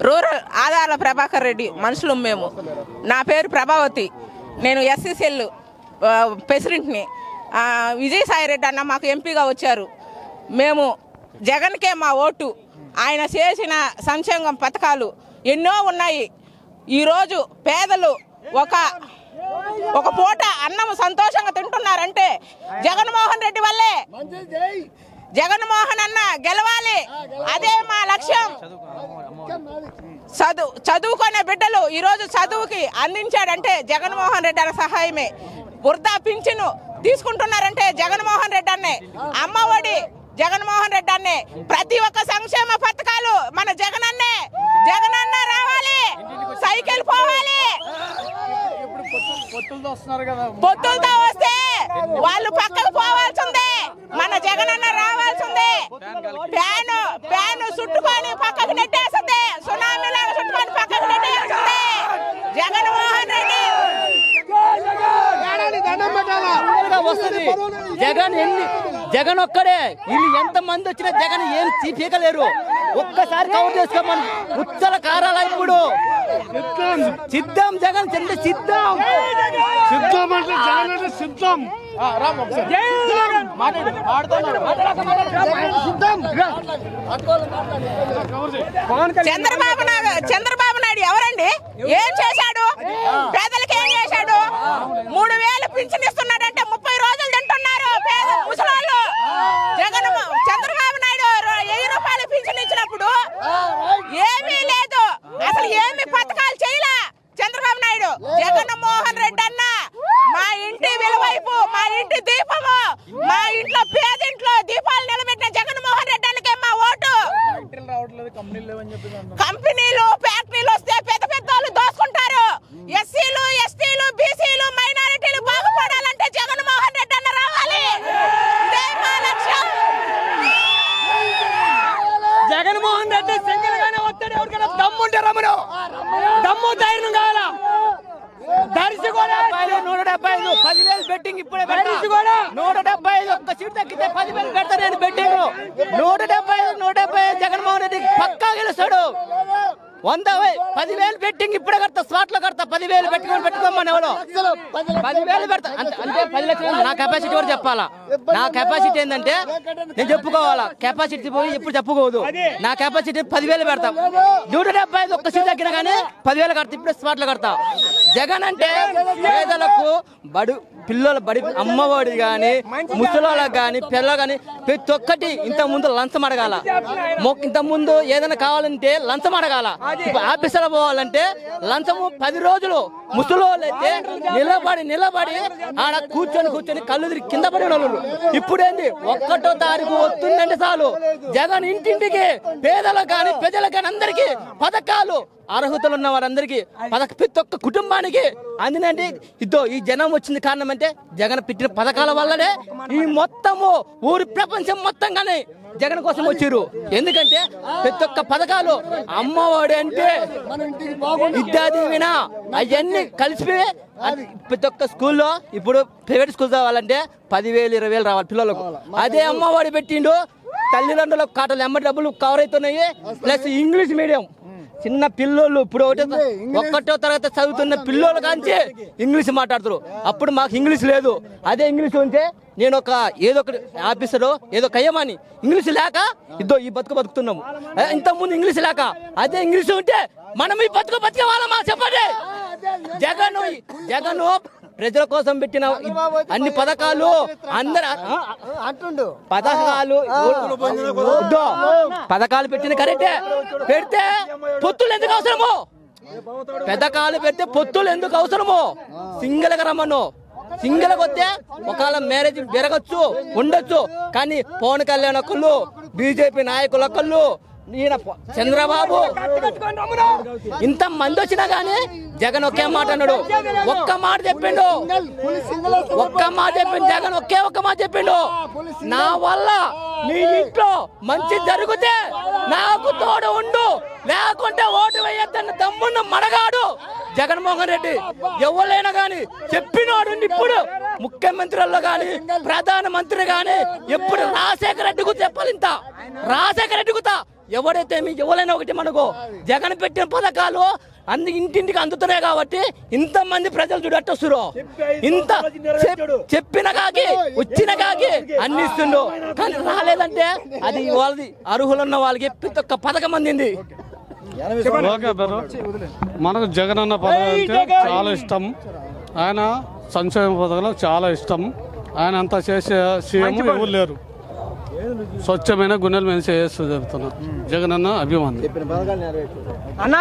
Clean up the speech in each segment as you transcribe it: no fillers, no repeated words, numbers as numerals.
Rural Adala Prabhakar Reddy మనుషులు మేము. నా పేరు ప్రభావతి. నేను ఎస్సీసీఎల్ ప్రెసిడెంట్ని. విజయసాయిరెడ్డి అన్న మాకు ఎంపీగా వచ్చారు. మేము జగన్కే మా ఓటు. ఆయన చేసిన సంక్షేమ పథకాలు ఎన్నో ఉన్నాయి. ఈరోజు పేదలు ఒక పూట అన్నం సంతోషంగా తింటున్నారంటే జగన్మోహన్ రెడ్డి వల్లే. జగన్మోహన్ అన్న గెలవాలి, అదే మా లక్ష్యం. చదువుకునే బిడ్డలు ఈరోజు చదువుకి అందించాడంటే జగన్మోహన్ రెడ్డి అన్న సహాయమే. వృద్ధా పింఛను తీసుకుంటున్నారంటే జగన్మోహన్ రెడ్డి అన్నే. అమ్మఒడి జగన్మోహన్ రెడ్డి అన్నే. ప్రతి ఒక్క సంక్షేమ పథకాలు మన జగనన్నే. జగనన్న రావాలి, సైకిల్ పోవాలి. పొత్తులతో వస్తే వాళ్ళు పక్కకు పోవాల్సిందే, మన జగనన్న రావాల్సిందే. ప్యాను చుట్టుకొని పక్కకు నెట్టేస్తుంది, సునామీలాగా చుట్టుకొని పక్కకు నెట్టేస్తుంది జగన్మోహన్ రెడ్డి. జగన్ ఒక్కడే. వీళ్ళు ఎంత మంది వచ్చినా జగన్ ఏం పీకలేరు. ఒక్కసారి కవర్ చేసుకోమని ఉత్తర కారాల ఇప్పుడు సిద్ధం. జగన్ చెంది సిద్ధం. సిద్ధం అంటే జగన్ అంటే సిద్ధం. చంద్రబాబు నాయుడు ఎవరండి? ఏం చేశాడు? పేదలకు ఏం చేశాడు? 3000 పింఛన్ ఇస్తున్నాడంటే 30 రోజులు తింటున్నారు ముసలాళ్ళు. చంద్రబాబు నాయుడు 1000 రూపాయలు పింఛన్ ఇచ్చినప్పుడు ఏమీ లేదు, అసలు ఏమి పథకాలు చేయలే చంద్రబాబు నాయుడు. జగన్మోహన్ రెడ్డి అన్న మా ఇంటి విలువైపు, మా ఇంటి దీపము, మా ఇంట్లో పేదింట్లో దీపాలు నిలబెట్టిన జగన్మోహన్ రెడ్డి అన్నకే మా ఓటు. కంపెనీలు ఫ్యాక్టరీలు వస్తే పెద్ద పెద్ద వాళ్ళు దోసుకుంటారు. ఎస్సీలు ఎస్టీలు బీసీలు మైనారిటీలు బాగుపడాలంటే జగన్మోహన్ రెడ్డి అన్న రావాలి. ఇదే మా లక్ష్యం. జగన్మోహన్ రెడ్డి సింగిల్ గానే వస్తాడు. ఎవరికైనా దమ్ముంటే రమ్మను. దమ్ము ధైర్యం కావాలా? దర్శి కూడా 175 10,000 బెట్టింగ్ ఇప్పుడే. దర్శి కూడా 175 ఒక్క సీట్ తగ్గితే 10,000 పెడతా నేను బెట్టింగ్. 175 జగన్మోహన్ రెడ్డి పక్కా గెలుస్తాడు. 10,000 బెట్టింగ్ ఇప్పుడే కడతా, స్పాట్ లో కడతా. 10,000 పెట్టుకోమని ఎవరో 10,000 పెడతా అంటే 10 లక్షలు. నా కెపాసిటీ కూడా చెప్పాలా? నా కెపాసిటీ ఏంటంటే నేను చెప్పుకోవాలా. కెపాసిటీ పోయి ఇప్పుడు చెప్పుకోవద్దు. నా కెపాసిటీ 10,000 పెడతా. 175 ఒక్క సీట్ తగ్గినా కానీ 10,000 కడతా. ఇప్పుడే స్పాట్ లో కడతా. జగన్ అంటే పేదలకు పిల్లల బడి అమ్మఒడి కానీ, ముసలోళ్ళకి కానీ, పిల్లలు కానీ ప్రతి ఒక్కటి ఇంత ముందు లంచం అడగాల. ఇంత ముందు ఏదైనా కావాలంటే లంచం అడగాల. ఇప్పుడు ఆఫీసులో పోవాలంటే లంచము 10 రోజులు. ముసలోళ్ళు అయితే నిలబడి ఆడ కూర్చొని కళ్ళు తిరిగి కింద పడిన వాళ్ళు. ఇప్పుడేంది 1వ తారీఖు వస్తుందంటే చాలు జగన్ ఇంటింటికి పేదలకు కానీ ప్రజలకు కానీ అందరికీ పథకాలు, అర్హతలు ఉన్న వారందరికీ ప్రతి ఒక్క కుటుంబానికి అందినండి. ఈ జనం వచ్చింది కారణం అంటే జగన్ పెట్టిన పథకాల వల్లనే ఈ మొత్తము ఊరి ప్రపంచం మొత్తంగానే జగన్ కోసం వచ్చారు. ఎందుకంటే ప్రతి ఒక్క పథకాలు, అమ్మఒడి అంటే విద్యా దీవెన అవన్నీ కలిసిపోయి ప్రతి ఒక్క స్కూల్లో ఇప్పుడు ప్రైవేట్ స్కూల్ రావాలంటే 10,000 20,000 రావాలి పిల్లలకు. అదే అమ్మఒడి పెట్టిండు. తల్లిదండ్రులకు కాటలు ఎమ్మటి డబ్బులు కవర్ అవుతున్నాయి. ప్లస్ ఇంగ్లీష్ మీడియం చిన్న పిల్లోళ్ళు ఇప్పుడు 1వ తరగతి చదువుతున్న పిల్లోళ్ళు కాంచి ఇంగ్లీష్ మాట్లాడుతారు. అప్పుడు మాకు ఇంగ్లీష్ లేదు. అదే ఇంగ్లీష్ ఉంటే నేను ఏదో ఒకటి ఆఫీసరు ఏదో కయ్యమని ఇంగ్లీష్ లేక ఈ బతుకుతున్నాము. ఇంతకుముందు ఇంగ్లీష్ లేక అదే ఇంగ్లీష్ ఉంటే మనం ఈ బతికే వాళ్ళమా చెప్పండి. జగన్ ప్రజల కోసం పెట్టిన అన్ని పథకాలు పథకాలు పెట్టిన కరెక్టే. పెడితే పొత్తులు ఎందుకు అవసరమో? పథకాలు పెడితే పొత్తులు ఎందుకు అవసరమో? సింగిల్ గా రమ్మను. సింగిల్ గా వస్తే ఒకవేళ మ్యారేజ్ జరగచ్చు ఉండొచ్చు. కానీ పవన్ కళ్యాణ్ ఒకళ్ళు, బీజేపీ నాయకులు ఒకళ్ళు, ఈయన చంద్రబాబు ఇంత మంది వచ్చినా గానీ జగన్ ఒకే మాట అన్నాడు. ఒక్క మాట చెప్పిండు. జగన్ ఒక్క మాట చెప్పిండు. నా వల్ల నీ ఇంట్లో మంచి జరిగితే నాకు తోడు ఉండు, లేకుంటే ఓటు వేయొద్దన్న దమ్మున్న మడగాడు జగన్మోహన్ రెడ్డి. ఎవరైనా గాని చెప్పినోడు. ఇప్పుడు ముఖ్యమంత్రుల్లో గాని ప్రధానమంత్రి గాని ఎప్పుడు రాజశేఖర రెడ్డికి చెప్పాలి. ఇంత రాజశేఖర రెడ్డికి ఎవరైతే మీకు ఎవరైనా ఒకటి మనకు జగన్ పెట్టిన పథకాలు ఇంటింటికి అందుతున్నాయి కాబట్టి ఇంతమంది ప్రజలు చూడట్టొస్తురు. ఇంత చెప్పిన కాకి వచ్చిన కాకి అన్ని ఇస్తుండు, కానీ రాలేదంటే అది వాళ్ళది అర్హులున్న వాళ్ళకి ప్రతి ఒక్క పథకం అందింది. మనకు జగన్ అన్న పథకం అంటే చాలా ఇష్టం. ఆయన సంక్షేమ పథకాలు చాలా ఇష్టం. ఆయన అంతా చేసే సీఎం ఎవరు లేరు. స్వచ్ఛమైన గుండెల మీద చేస్తూ చెబుతున్నా. జగన్ అన్న అభిమానం. అన్న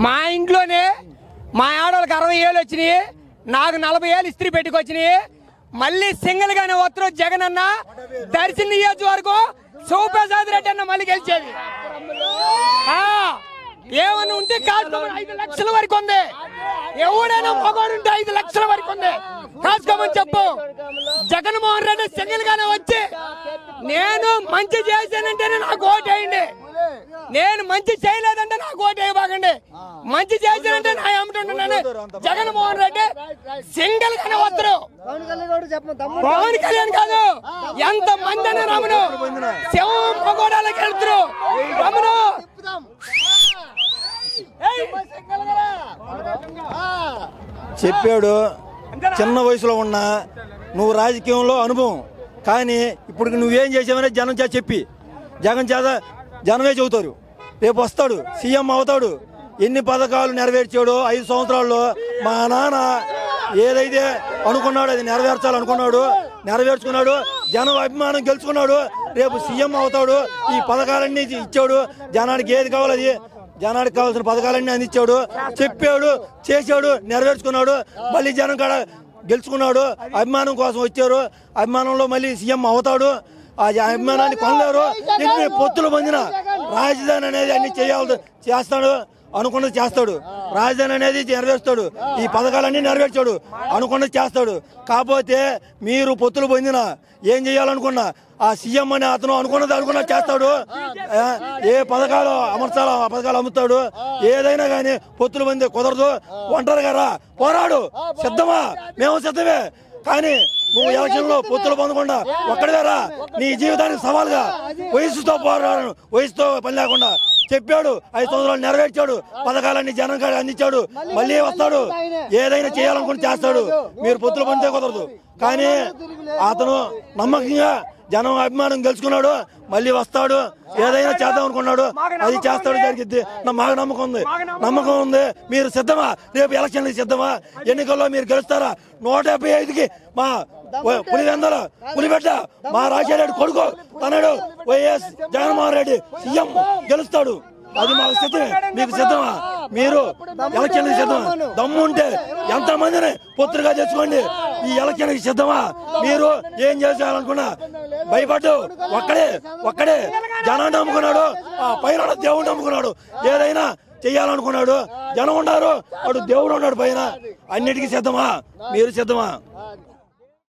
మా ఇంట్లోనే మా ఆడవాళ్ళకి 60 ఏళ్ళు వచ్చినాయి, నాకు 40 ఏళ్ళు ఇస్త్రీ పెట్టుకొచ్చినాయి. మళ్ళీ సింగిల్ గానే వస్తారు జగన్ అన్న. దర్శన నియోజకవర్గం శివప్రసాద్ రెడ్డి అన్న మళ్ళీ గెలిచేది. ఏమన్నా ఉంటే కాసుకోమని 5 లక్షల వరకు ఉంది. ఎవడైనా మగవాడు ఉంటే 5 లక్షల వరకు ఉంది, కాసుకోమని చెప్పు. జగన్మోహన్ రెడ్డి సింగిల్ గానే వచ్చి నేను మంచి చేశానంటేనే నాకు ఓటు వేయండి, నేను మంచి చేయలేదంటే నాకు ఓటు వేయబాకండి. మంచి చేశానంటే నా ఏమిటంటున్నాను. జగన్మోహన్ రెడ్డి సింగిల్ గానే వస్తారు. పవన్ కళ్యాణ్ కాదు, ఎంత మంది అని రమను శివం పగోడాలకు వెళ్తారు. రమను చెప్పాడు. చిన్న వయసులో ఉన్నా నువ్వు రాజకీయంలో అనుభవం, కానీ ఇప్పుడు నువ్వేం చేసావనే జనం చేత చెప్పి జనమే చెబుతారు. రేపు వస్తాడు, సీఎం అవుతాడు. ఎన్ని పథకాలు నెరవేర్చాడు 5 సంవత్సరాల్లో. మా నాన్న ఏదైతే అనుకున్నాడు అది నెరవేర్చాలనుకున్నాడు, నెరవేర్చుకున్నాడు. జనం అభిమానం గెలుచుకున్నాడు. రేపు సీఎం అవుతాడు. ఈ పథకాలన్నీ ఇచ్చాడు. జనానికి ఏది కావాలి అది, జనానికి కావాల్సిన పథకాలన్నీ అందించాడు. చెప్పాడు, చేశాడు, నెరవేర్చుకున్నాడు. మళ్ళీ జనం కాడ గెలుచుకున్నాడు. అభిమానం కోసం వచ్చారు. అభిమానంలో మళ్ళీ సీఎం అవుతాడు. ఆ అభిమానాన్ని కొనలేరు. ఎన్ని పొత్తులు పొందిన రాజధాని అనేది అన్ని చేస్తాడు, అనుకున్నది చేస్తాడు. రాజధాని అనేది నెరవేరుస్తాడు. ఈ పథకాలన్నీ నెరవేర్చాడు, అనుకున్నది చేస్తాడు. కాకపోతే మీరు పొత్తులు పొందిన ఏం చేయాలనుకున్నా ఆ సీఎం అని అతను అనుకున్నది చేస్తాడు. ఏ పథకాలు అమర్చాలో ఆ పథకాలు అమ్ముతాడు. ఏదైనా కానీ పొత్తులు పొందే కుదరదు. ఒంటరిగా రా, పోరాడు, సిద్ధమా, మేము సిద్ధమే. కానీ నువ్వు ఎలక్షన్ లో పొత్తులు పొందకుండా ఒక్కడివే రా. నీ జీవితానికి సవాల్గా వయసుతో పోరాడు, వయసుతో పని లేకుండా చెప్పాడు. 5 సంవత్సరాలు నెరవేర్చాడు. పథకాలన్నీ జనం అందించాడు. మళ్ళీ వస్తాడు, ఏదైనా చేయాలనుకుని చేస్తాడు. మీరు పొత్తులు పొందితే కుదరదు. కానీ అతను నమ్మకంగా జనం అభిమానం గెలుచుకున్నాడు. మళ్ళీ వస్తాడు, ఏదైనా చేద్దాం అనుకున్నాడు, అది చేస్తాడు, జరిగిద్ది. మాకు నమ్మకం ఉంది. మీరు సిద్ధమా? రేపు ఎలక్షన్ సిద్ధమా? ఎన్నికల్లో మీరు గెలుస్తారా? 175కి మా పులిబెట్ట మా రాజశేఖర కొడుకు తనడు వైఎస్ జగన్మోహన్ రెడ్డి సీఎం గెలుస్తాడు. అది మాకు సిద్ధమే. మీకు సిద్ధమా? మీరు ఎలక్షన్ సిద్ధమా? దమ్ముంటే ఎంతమందిని పొత్తులుగా తెచ్చుకోండి. ఈ ఎలక్షన్ సిద్ధమా? మీరు ఏం చేయాలనుకున్నా భయపడ్డు ఒక్కడే జనాన్ని నమ్ముకున్నాడు. ఆ పైన దేవుడు నమ్ముకున్నాడు. ఏదైనా చెయ్యాలనుకున్నాడు. జనం ఉన్నారు, అటు దేవుడు ఉన్నాడు పైన. అన్నిటికీ సిద్ధమా? మీరు సిద్ధమా?